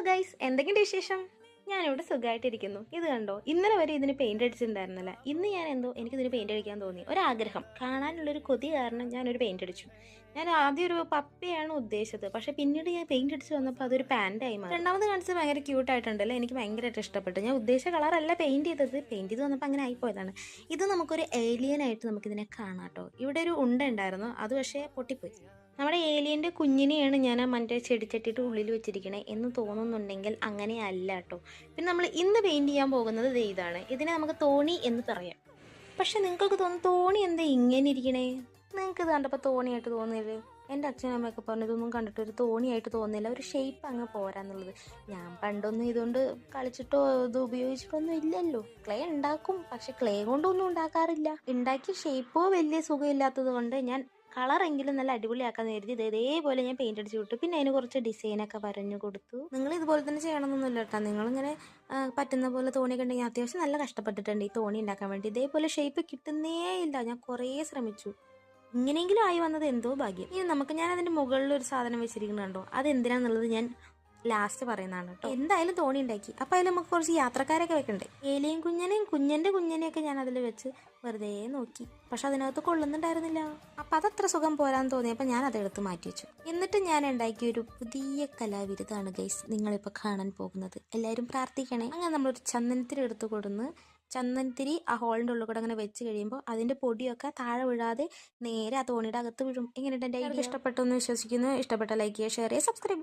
Guys, എന്തൊക്കെയുണ്ട് വിശേഷം? ഞാനിവിടെ സുഖമായിട്ടിരിക്കുന്നു. ഇത് കണ്ടോ, ഇന്നലെ വരെ ഇതിന് പെയിന്റ് അടിച്ചിട്ടുണ്ടായിരുന്നില്ല. ഇന്ന് ഞാൻ എനിക്കിതിന് പെയിന്റ് അടിക്കാൻ തോന്നി. ഒരാഗ്രഹം, കാണാനുള്ളൊരു കൊതി കാരണം ഞാനൊരു പെയിന്റ് അടിച്ചു. ഞാൻ ആദ്യം ഒരു പപ്പയാണ് ഉദ്ദേശിച്ചത്, പക്ഷെ പിന്നീട് ഞാൻ പെയിന്റ് അടിച്ച് വന്നപ്പോൾ അതൊരു പാൻറ്റായി മാറി. രണ്ടാമത് കാണിച്ചത് ഭയങ്കര ക്യൂട്ടായിട്ടുണ്ടല്ലോ, എനിക്ക് ഭയങ്കരമായിട്ട് ഇഷ്ടപ്പെട്ടു. ഞാൻ ഉദ്ദേശിച്ച കളറല്ല പെയിന്റ് ചെയ്ത് വന്നപ്പോൾ അങ്ങനെ ആയിപ്പോയതാണ്. ഇത് നമുക്കൊരു ഏലിയനായിട്ട് നമുക്കിതിനെ കാണാം കേട്ടോ. ഇവിടെ ഒരു ഉണ്ട ഉണ്ടായിരുന്നു, അത് പക്ഷേ പൊട്ടിപ്പോയി. നമ്മുടെ ഏലിയൻ്റെ കുഞ്ഞിനെയാണ് ഞാൻ ആ മറ്റേ ചെടിച്ചട്ടിയിട്ട് ഉള്ളിൽ വെച്ചിരിക്കണേ എന്ന് തോന്നുന്നുണ്ടെങ്കിൽ അങ്ങനെയല്ല കേട്ടോ. പിന്നെ നമ്മൾ ഇന്ന് പെയിൻറ് ചെയ്യാൻ പോകുന്നത് ഇതാണ്. ഇതിനെ നമുക്ക് തോണി എന്ന് പറയാം. പക്ഷെ നിങ്ങൾക്ക് തോന്നും തോണി എന്താ ഇങ്ങനെ ഇരിക്കണേ? നിങ്ങൾക്ക് ഇത് കണ്ടപ്പോൾ തോണിയായിട്ട് തോന്നിയത്? എൻ്റെ അച്ഛനമ്മയൊക്കെ പറഞ്ഞു ഇതൊന്നും കണ്ടിട്ട് ഒരു തോണിയായിട്ട് തോന്നില്ല, ഒരു ഷേപ്പ് അങ്ങ് പോരാന്നുള്ളത്. ഞാൻ പണ്ടൊന്നും ഇതുകൊണ്ട് കളിച്ചിട്ടോ ഇത് ഉപയോഗിച്ചിട്ടൊന്നും ഇല്ലല്ലോ. ക്ലേ ഉണ്ടാക്കും, പക്ഷെ ക്ലേ കൊണ്ടൊന്നും ഉണ്ടാക്കാറില്ല. ഉണ്ടാക്കിയ ഷേപ്പോ വലിയ സുഖമില്ലാത്തത് കൊണ്ട് ഞാൻ കളറെങ്കിലും നല്ല അടിപൊളിയാക്കാന്ന് കരുതി ഇതേപോലെ ഞാൻ പെയിന്റ് അടിച്ച് വിട്ടു. പിന്നെ അതിന് കുറച്ച് ഡിസൈനൊക്കെ പറഞ്ഞു കൊടുത്തു. നിങ്ങൾ ഇതുപോലെ തന്നെ ചെയ്യണമെന്നൊന്നുമില്ല കേട്ടോ. നിങ്ങളിങ്ങനെ പറ്റുന്ന പോലെ തോണിയൊക്കെ ഉണ്ടെങ്കിൽ അത്യാവശ്യം നല്ല കഷ്ടപ്പെട്ടിട്ടുണ്ട് ഈ തോണി ഉണ്ടാക്കാൻ വേണ്ടി. ഇതേപോലെ ഷേപ്പ് കിട്ടുന്നേ ഇല്ല. ഞാൻ കുറേ ശ്രമിച്ചു. ഇങ്ങനെയെങ്കിലും ആയി വന്നത് എന്തോ ഭാഗ്യം. ഇനി ഞാൻ അതിന്റെ മുകളിൽ ഒരു സാധനം വെച്ചിരിക്കുന്നുണ്ടോ, അതെന്തിനാന്നുള്ളത് ഞാൻ ലാസ്റ്റ് പറയുന്നതാണ് കേട്ടോ. എന്തായാലും തോണി ഉണ്ടാക്കി. അപ്പം അതിൽ നമുക്ക് കുറച്ച് യാത്രക്കാരൊക്കെ വെക്കണ്ടേ. ഏലിയും കുഞ്ഞനെയും കുഞ്ഞനെയൊക്കെ ഞാൻ അതിൽ വെച്ച് വെറുതെ നോക്കി. പക്ഷെ അതിനകത്ത് കൊള്ളുന്നുണ്ടായിരുന്നില്ല. അപ്പം അതത്ര സുഖം പോരാന്ന് തോന്നിയപ്പോൾ ഞാൻ അതെടുത്ത് മാറ്റി വെച്ചു. എന്നിട്ട് ഞാൻ ഉണ്ടാക്കിയ ഒരു പുതിയ കലാവിരുതാണ് ഗൈസ് നിങ്ങളിപ്പോൾ കാണാൻ പോകുന്നത്. എല്ലാവരും പ്രാർത്ഥിക്കണേ. അങ്ങനെ നമ്മളൊരു ചന്ദനത്തിരി എടുത്ത് കൊടുന്ന് ചന്ദനത്തിരി ആ ഹോളിൻ്റെ ഉള്ളിൽ കൂടെ അങ്ങനെ വെച്ച് കഴിയുമ്പോൾ അതിൻ്റെ പൊടിയൊക്കെ താഴെ വീഴാതെ നേരെ ആ തോണിയുടെ അകത്ത് വീഴും. എങ്ങനെയുണ്ട് എൻ്റെ ഐഡിയ? ഇഷ്ടപ്പെട്ടു എന്ന് വിശ്വസിക്കുന്നു. ഇഷ്ടപ്പെട്ട ലൈക്ക് ചെയ്യുക, ഷെയർ ചെയ്യുക, സബ്സ്ക്രൈബ്.